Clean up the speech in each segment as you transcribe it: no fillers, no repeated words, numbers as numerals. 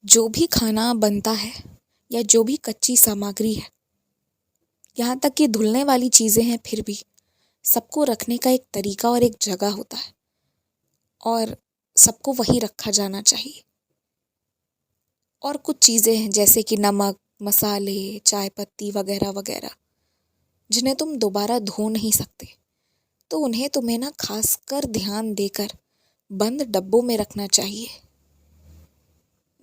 जो भी खाना बनता है या जो भी कच्ची सामग्री है, यहाँ तक कि धुलने वाली चीज़ें हैं, फिर भी सबको रखने का एक तरीका और एक जगह होता है और सबको वहीं रखा जाना चाहिए। और कुछ चीज़ें हैं जैसे कि नमक, मसाले, चाय पत्ती वगैरह वगैरह, जिन्हें तुम दोबारा धो नहीं सकते, तो उन्हें तुम्हें ना खासकर ध्यान देकर बंद डब्बों में रखना चाहिए।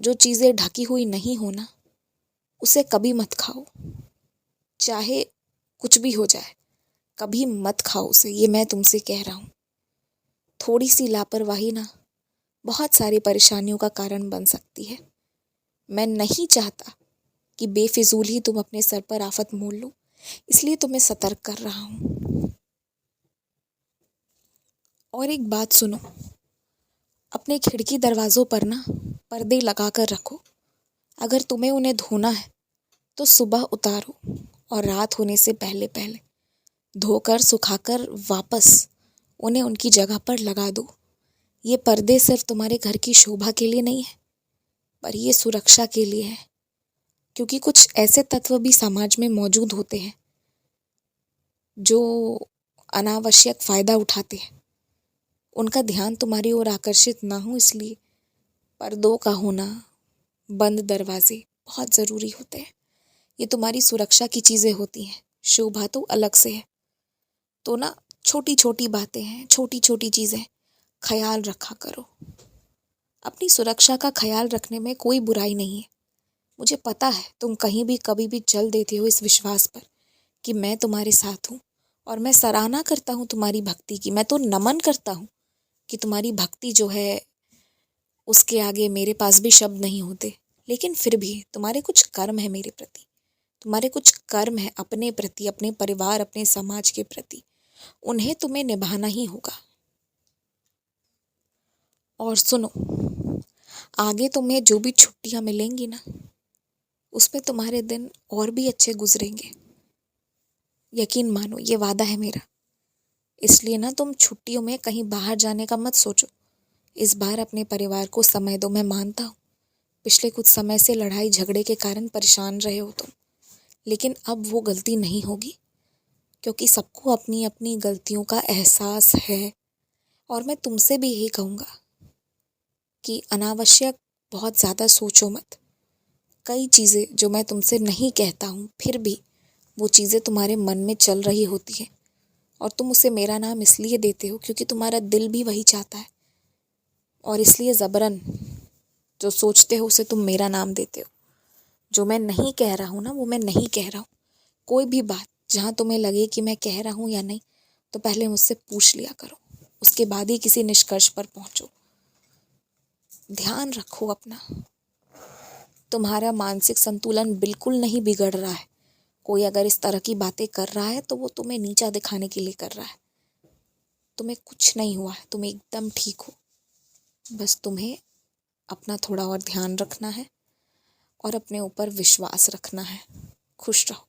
जो चीज़ें ढकी हुई नहीं हो ना, उसे कभी मत खाओ, चाहे कुछ भी हो जाए, कभी मत खाओ उसे, ये मैं तुमसे कह रहा हूँ। थोड़ी सी लापरवाही ना बहुत सारी परेशानियों का कारण बन सकती है। मैं नहीं चाहता कि बेफिजूल ही तुम अपने सर पर आफत मोल लो, इसलिए तुम्हें सतर्क कर रहा हूँ। और एक बात सुनो, अपने खिड़की दरवाज़ों पर ना पर्दे लगा कर रखो। अगर तुम्हें उन्हें धोना है तो सुबह उतारो और रात होने से पहले पहले धोकर सुखाकर वापस उन्हें उनकी जगह पर लगा दो। ये पर्दे सिर्फ तुम्हारे घर की शोभा के लिए नहीं है, पर ये सुरक्षा के लिए है, क्योंकि कुछ ऐसे तत्व भी समाज में मौजूद होते हैं जो अनावश्यक फ़ायदा उठाते हैं। उनका ध्यान तुम्हारी ओर आकर्षित ना हो, इसलिए पर्दों का होना, बंद दरवाजे बहुत ज़रूरी होते हैं। ये तुम्हारी सुरक्षा की चीज़ें होती हैं, शोभा तो अलग से है। तो ना छोटी छोटी बातें हैं, छोटी छोटी चीज़ें ख्याल रखा करो। अपनी सुरक्षा का ख्याल रखने में कोई बुराई नहीं है। मुझे पता है तुम कहीं भी कभी भी चल देते हो इस विश्वास पर कि मैं तुम्हारे साथ हूँ, और मैं सराहना करता हूँ तुम्हारी भक्ति की। मैं तो नमन करता हूँ कि तुम्हारी भक्ति जो है, उसके आगे मेरे पास भी शब्द नहीं होते। लेकिन फिर भी तुम्हारे कुछ कर्म है मेरे प्रति, तुम्हारे कुछ कर्म है अपने प्रति, अपने परिवार, अपने समाज के प्रति। उन्हें तुम्हें निभाना ही होगा। और सुनो, आगे तुम्हें जो भी छुट्टियां मिलेंगी ना, उसमें तुम्हारे दिन और भी अच्छे गुजरेंगे। यकीन मानो, ये वादा है मेरा। इसलिए ना तुम छुट्टियों में कहीं बाहर जाने का मत सोचो। इस बार अपने परिवार को समय दो। मैं मानता हूँ पिछले कुछ समय से लड़ाई झगड़े के कारण परेशान रहे हो तुम, लेकिन अब वो गलती नहीं होगी, क्योंकि सबको अपनी अपनी गलतियों का एहसास है। और मैं तुमसे भी यही कहूँगा कि अनावश्यक बहुत ज़्यादा सोचो मत। कई चीज़ें जो मैं तुमसे नहीं कहता हूँ, फिर भी वो चीज़ें तुम्हारे मन में चल रही होती हैं, और तुम उसे मेरा नाम इसलिए देते हो क्योंकि तुम्हारा दिल भी वही चाहता है, और इसलिए ज़बरन जो सोचते हो उसे तुम मेरा नाम देते हो। जो मैं नहीं कह रहा हूँ ना, वो मैं नहीं कह रहा हूँ। कोई भी बात जहाँ तुम्हें लगे कि मैं कह रहा हूँ या नहीं, तो पहले मुझसे पूछ लिया करो, उसके बाद ही किसी निष्कर्ष पर पहुँचो। ध्यान रखो अपना। तुम्हारा मानसिक संतुलन बिल्कुल नहीं बिगड़ रहा है। कोई अगर इस तरह की बातें कर रहा है तो वो तुम्हें नीचा दिखाने के लिए कर रहा है। तुम्हें कुछ नहीं हुआ है, तुम एकदम ठीक हो। बस तुम्हें अपना थोड़ा और ध्यान रखना है और अपने ऊपर विश्वास रखना है। खुश रहो।